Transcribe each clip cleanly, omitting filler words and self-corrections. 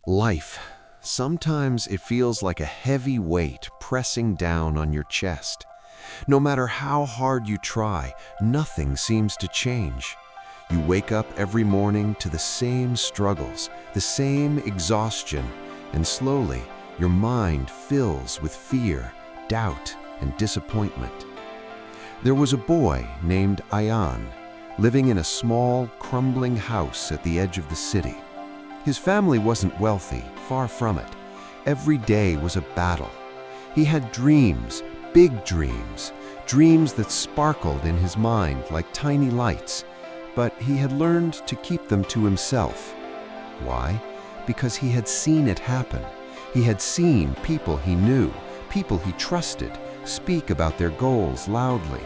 Life. Sometimes it feels like a heavy weight pressing down on your chest. No matter how hard you try, nothing seems to change. You wake up every morning to the same struggles, the same exhaustion, and slowly your mind fills with fear, doubt, and disappointment. There was a boy named Ayaan, living in a small, crumbling house at the edge of the city. His family wasn't wealthy, far from it. Every day was a battle. He had dreams, big dreams, dreams that sparkled in his mind like tiny lights, but he had learned to keep them to himself. Why? Because he had seen it happen. He had seen people he knew, people he trusted, speak about their goals loudly,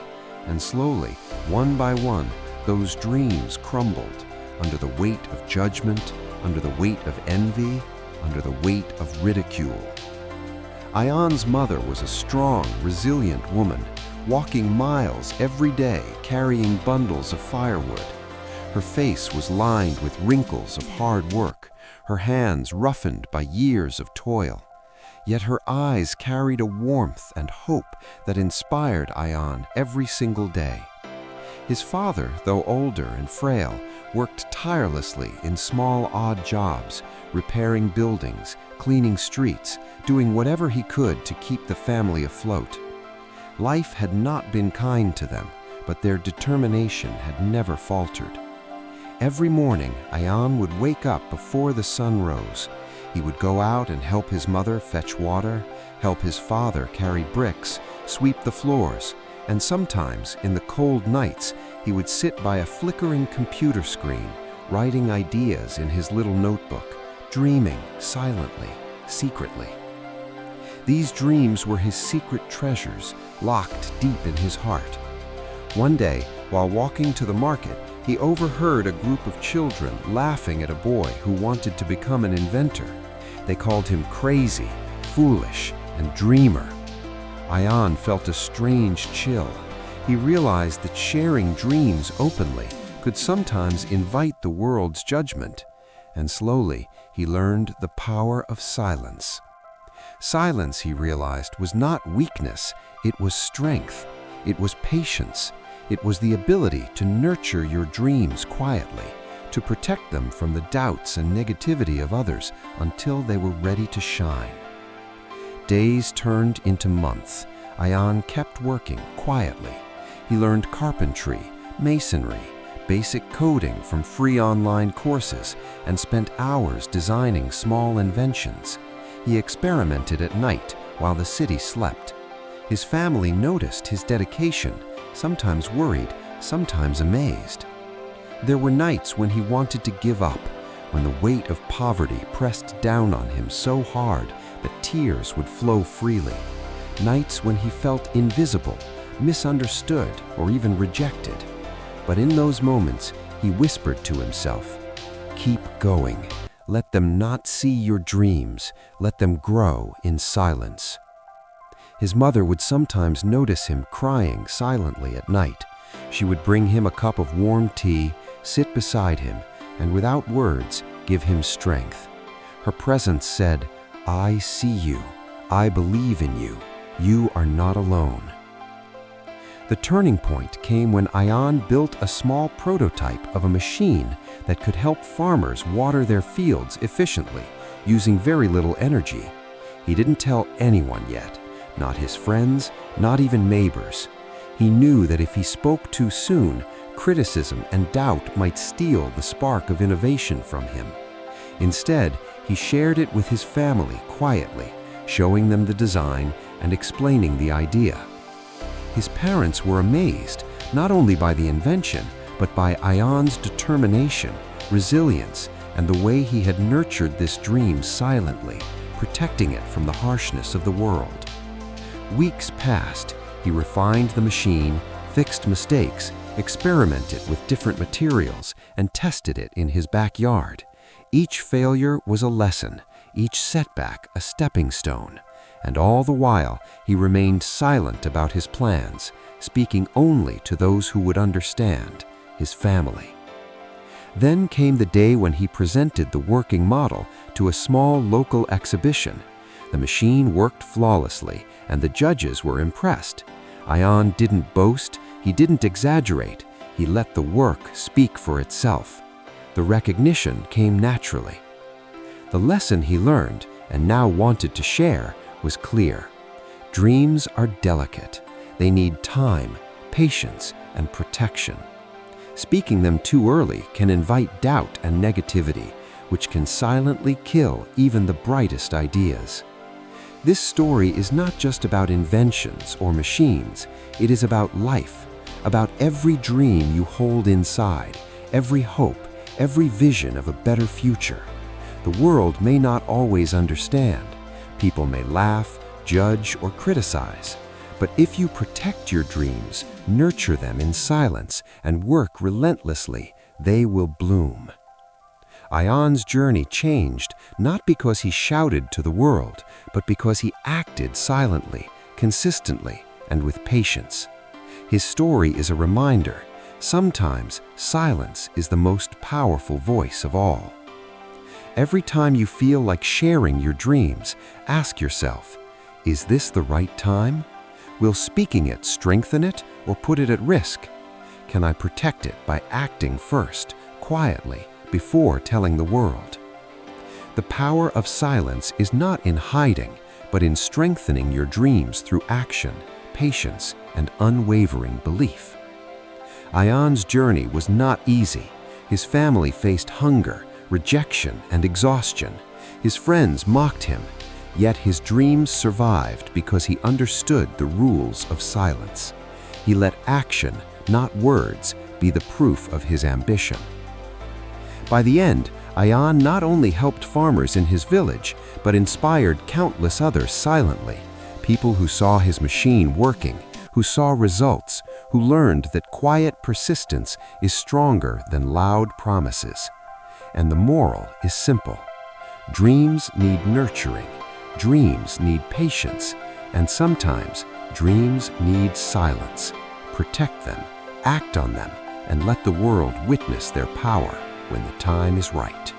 and slowly, one by one, those dreams crumbled under the weight of judgment, under the weight of envy, under the weight of ridicule. Ayaan's mother was a strong, resilient woman, walking miles every day carrying bundles of firewood. Her face was lined with wrinkles of hard work, her hands roughened by years of toil. Yet her eyes carried a warmth and hope that inspired Ayaan every single day. His father, though older and frail, worked tirelessly in small, odd jobs, repairing buildings, cleaning streets, doing whatever he could to keep the family afloat. Life had not been kind to them, but their determination had never faltered. Every morning, Ayaan would wake up before the sun rose. He would go out and help his mother fetch water, help his father carry bricks, sweep the floors, and sometimes, in the cold nights, he would sit by a flickering computer screen, writing ideas in his little notebook, dreaming silently, secretly. These dreams were his secret treasures, locked deep in his heart. One day, while walking to the market, he overheard a group of children laughing at a boy who wanted to become an inventor. They called him crazy, foolish, and dreamer. Ayaan felt a strange chill. He realized that sharing dreams openly could sometimes invite the world's judgment, and slowly he learned the power of silence. Silence, he realized, was not weakness, it was strength, it was patience, it was the ability to nurture your dreams quietly, to protect them from the doubts and negativity of others until they were ready to shine. Days turned into months. Ayaan kept working quietly. He learned carpentry, masonry, basic coding from free online courses, and spent hours designing small inventions. He experimented at night while the city slept. His family noticed his dedication, sometimes worried, sometimes amazed. There were nights when he wanted to give up, when the weight of poverty pressed down on him so hard that tears would flow freely. Nights when he felt invisible, misunderstood, or even rejected. But in those moments, he whispered to himself, "Keep going. Let them not see your dreams. Let them grow in silence." His mother would sometimes notice him crying silently at night. She would bring him a cup of warm tea, sit beside him, and without words, give him strength. Her presence said, "I see you. I believe in you. You are not alone." The turning point came when Ayaan built a small prototype of a machine that could help farmers water their fields efficiently, using very little energy. He didn't tell anyone yet, not his friends, not even neighbors. He knew that if he spoke too soon, criticism and doubt might steal the spark of innovation from him. Instead, he shared it with his family quietly, showing them the design and explaining the idea. His parents were amazed, not only by the invention, but by Ayaan's determination, resilience, and the way he had nurtured this dream silently, protecting it from the harshness of the world. Weeks passed. He refined the machine, fixed mistakes, experimented with different materials, and tested it in his backyard. Each failure was a lesson, each setback a stepping stone. And all the while, he remained silent about his plans, speaking only to those who would understand, his family. Then came the day when he presented the working model to a small local exhibition. The machine worked flawlessly, and the judges were impressed. Ayaan didn't boast, he didn't exaggerate, he let the work speak for itself. The recognition came naturally. The lesson he learned, and now wanted to share, was clear. Dreams are delicate. They need time, patience, and protection. Speaking them too early can invite doubt and negativity, which can silently kill even the brightest ideas. This story is not just about inventions or machines, it is about life, about every dream you hold inside, every hope, every vision of a better future. The world may not always understand. People may laugh, judge, or criticize. But if you protect your dreams, nurture them in silence, and work relentlessly, they will bloom. Ayaan's journey changed not because he shouted to the world, but because he acted silently, consistently, and with patience. His story is a reminder. Sometimes silence is the most powerful voice of all. Every time you feel like sharing your dreams, ask yourself, is this the right time? Will speaking it strengthen it or put it at risk? Can I protect it by acting first, quietly, before telling the world? The power of silence is not in hiding, but in strengthening your dreams through action, patience, and unwavering belief. Ayaan's journey was not easy. His family faced hunger, rejection, and exhaustion. His friends mocked him. Yet his dreams survived because he understood the rules of silence. He let action, not words, be the proof of his ambition. By the end, Ayaan not only helped farmers in his village, but inspired countless others silently. People who saw his machine working, who saw results, who learned that quiet persistence is stronger than loud promises. And the moral is simple. Dreams need nurturing. Dreams need patience, and sometimes dreams need silence. Protect them, act on them, and let the world witness their power when the time is right.